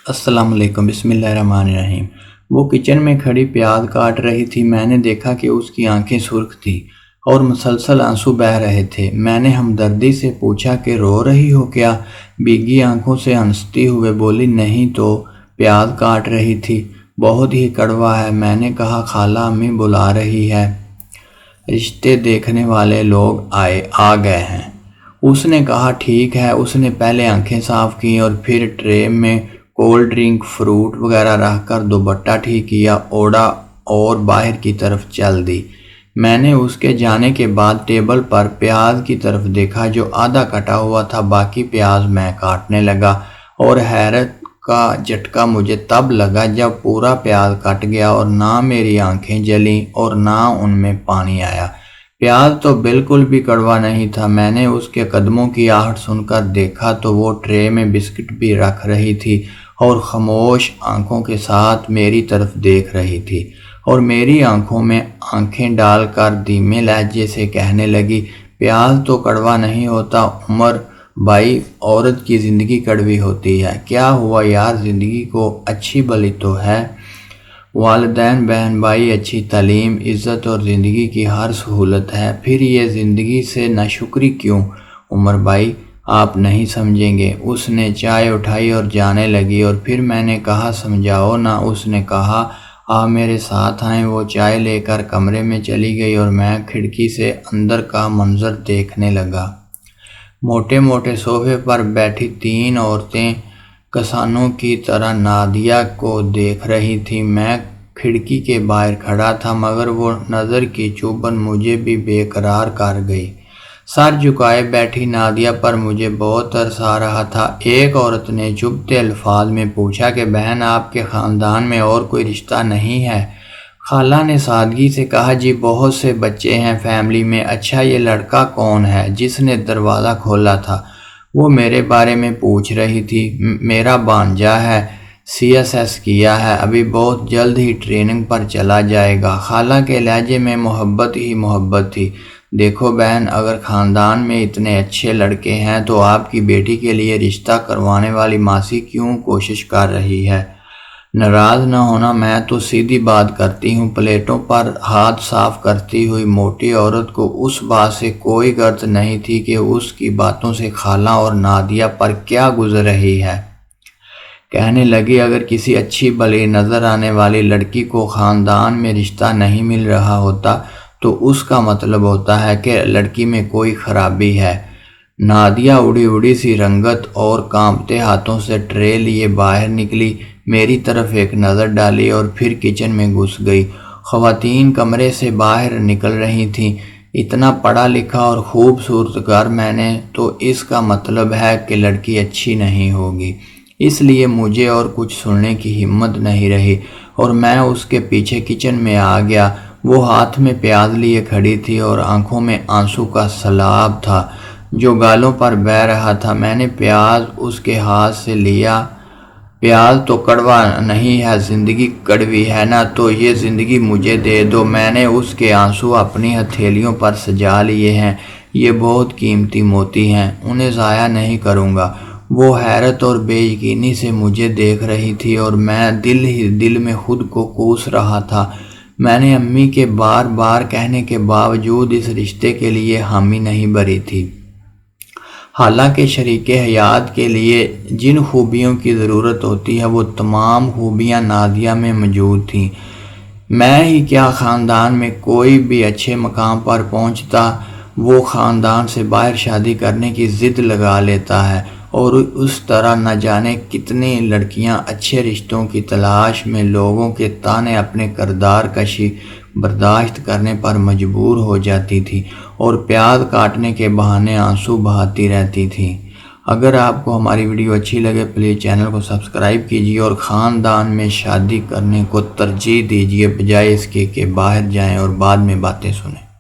السلام علیکم، بسم اللہ الرحمن الرحیم۔ وہ کچن میں کھڑی پیاز کاٹ رہی تھی۔ میں نے دیکھا کہ اس کی آنکھیں سرخ تھیں اور مسلسل آنسو بہہ رہے تھے۔ میں نے ہمدردی سے پوچھا کہ رو رہی ہو کیا؟ بھیگی آنکھوں سے ہنستے ہوئے بولی، نہیں تو پیاز کاٹ رہی تھی، بہت ہی کڑوا ہے۔ میں نے کہا، خالہ امی بلا رہی ہے، رشتے دیکھنے والے لوگ آ گئے ہیں۔ اس نے کہا، ٹھیک ہے۔ اس نے پہلے آنکھیں صاف کیں اور پھر ٹرے میں کولڈ ڈرنک، فروٹ وغیرہ رکھ کر دوپٹہ ٹھیک کیا، اوڑھا اور باہر کی طرف چل دی۔ میں نے اس کے جانے کے بعد ٹیبل پر پیاز کی طرف دیکھا جو آدھا کٹا ہوا تھا۔ باقی پیاز میں کاٹنے لگا اور حیرت کا جھٹکا مجھے تب لگا جب پورا پیاز کٹ گیا اور نہ میری آنکھیں جلیں اور نہ ان میں پانی آیا۔ پیاز تو بالکل بھی کڑوا نہیں تھا۔ میں نے اس کے قدموں کی آہٹ سن کر دیکھا تو وہ ٹرے میں بسکٹ بھی رکھ رہی تھی اور خاموش آنکھوں کے ساتھ میری طرف دیکھ رہی تھی، اور میری آنکھوں میں آنکھیں ڈال کر دھیمے لہجے سے کہنے لگی، پیاز تو کڑوا نہیں ہوتا عمر بھائی، عورت کی زندگی کڑوی ہوتی ہے۔ کیا ہوا یار، زندگی کو اچھی بھلی تو ہے، والدین، بہن بھائی، اچھی تعلیم، عزت اور زندگی کی ہر سہولت ہے، پھر یہ زندگی سے ناشکری کیوں؟ عمر بھائی آپ نہیں سمجھیں گے۔ اس نے چائے اٹھائی اور جانے لگی، اور پھر میں نے کہا، سمجھاؤ نا۔ اس نے کہا، آپ میرے ساتھ آئیں۔ وہ چائے لے کر کمرے میں چلی گئی اور میں کھڑکی سے اندر کا منظر دیکھنے لگا۔ موٹے موٹے صوفے پر بیٹھی تین عورتیں کسانوں کی طرح نادیہ کو دیکھ رہی تھیں۔ میں کھڑکی کے باہر کھڑا تھا، مگر وہ نظر کی چبھن مجھے بھی بے قرار کر گئی۔ سر جھکائے بیٹھی نادیہ پر مجھے بہت ترس آ رہا تھا۔ ایک عورت نے چبھتے الفاظ میں پوچھا کہ بہن، آپ کے خاندان میں اور کوئی رشتہ نہیں ہے؟ خالہ نے سادگی سے کہا، جی بہت سے بچے ہیں فیملی میں۔ اچھا یہ لڑکا کون ہے جس نے دروازہ کھولا تھا؟ وہ میرے بارے میں پوچھ رہی تھی۔ میرا بھانجا ہے، CSS کیا ہے، ابھی بہت جلد ہی ٹریننگ پر چلا جائے گا۔ خالہ کے لہجے میں محبت ہی محبت تھی۔ دیکھو بہن، اگر خاندان میں اتنے اچھے لڑکے ہیں تو آپ کی بیٹی کے لیے رشتہ کروانے والی ماسی کیوں کوشش کر رہی ہے؟ ناراض نہ ہونا، میں تو سیدھی بات کرتی ہوں۔ پلیٹوں پر ہاتھ صاف کرتی ہوئی موٹی عورت کو اس بات سے کوئی غرض نہیں تھی کہ اس کی باتوں سے خالہ اور نادیہ پر کیا گزر رہی ہے۔ کہنے لگی، اگر کسی اچھی بھلی نظر آنے والی لڑکی کو خاندان میں رشتہ نہیں مل رہا ہوتا تو اس کا مطلب ہوتا ہے کہ لڑکی میں کوئی خرابی ہے۔ نادیہ اڑی اڑی سی رنگت اور کانپتے ہاتھوں سے ٹرے لیے باہر نکلی، میری طرف ایک نظر ڈالی اور پھر کچن میں گھس گئی۔ خواتین کمرے سے باہر نکل رہی تھیں۔ اتنا پڑھا لکھا اور خوبصورت گھر میں نے تو اس کا مطلب ہے کہ لڑکی اچھی نہیں ہوگی۔ اس لیے مجھے اور کچھ سننے کی ہمت نہیں رہی اور میں اس کے پیچھے کچن میں آ گیا۔ وہ ہاتھ میں پیاز لیے کھڑی تھی اور آنکھوں میں آنسو کا سیلاب تھا جو گالوں پر بہہ رہا تھا۔ میں نے پیاز اس کے ہاتھ سے لیا۔ پیاز تو کڑوا نہیں ہے، زندگی کڑوی ہے نا، تو یہ زندگی مجھے دے دو۔ میں نے اس کے آنسو اپنی ہتھیلیوں پر سجا لیے ہیں، یہ بہت قیمتی موتی ہیں، انہیں ضائع نہیں کروں گا۔ وہ حیرت اور بے یقینی سے مجھے دیکھ رہی تھی اور میں دل ہی دل میں خود کو کوس رہا تھا۔ میں نے امی کے بار بار کہنے کے باوجود اس رشتے کے لیے حامی نہیں بھری تھی۔ حالانکہ شریک حیات کے لیے جن خوبیوں کی ضرورت ہوتی ہے وہ تمام خوبیاں نادیہ میں موجود تھیں۔ میں ہی کیا، خاندان میں کوئی بھی اچھے مقام پر پہنچتا وہ خاندان سے باہر شادی کرنے کی ضد لگا لیتا ہے، اور اس طرح نہ جانے کتنی لڑکیاں اچھے رشتوں کی تلاش میں لوگوں کے طعنے اپنے کردار کشی برداشت کرنے پر مجبور ہو جاتی تھی اور پیاز کاٹنے کے بہانے آنسو بہاتی رہتی تھیں۔ اگر آپ کو ہماری ویڈیو اچھی لگے پلیز چینل کو سبسکرائب کیجیے اور خاندان میں شادی کرنے کو ترجیح دیجیے، بجائے اس کے کہ باہر جائیں اور بعد میں باتیں سنیں۔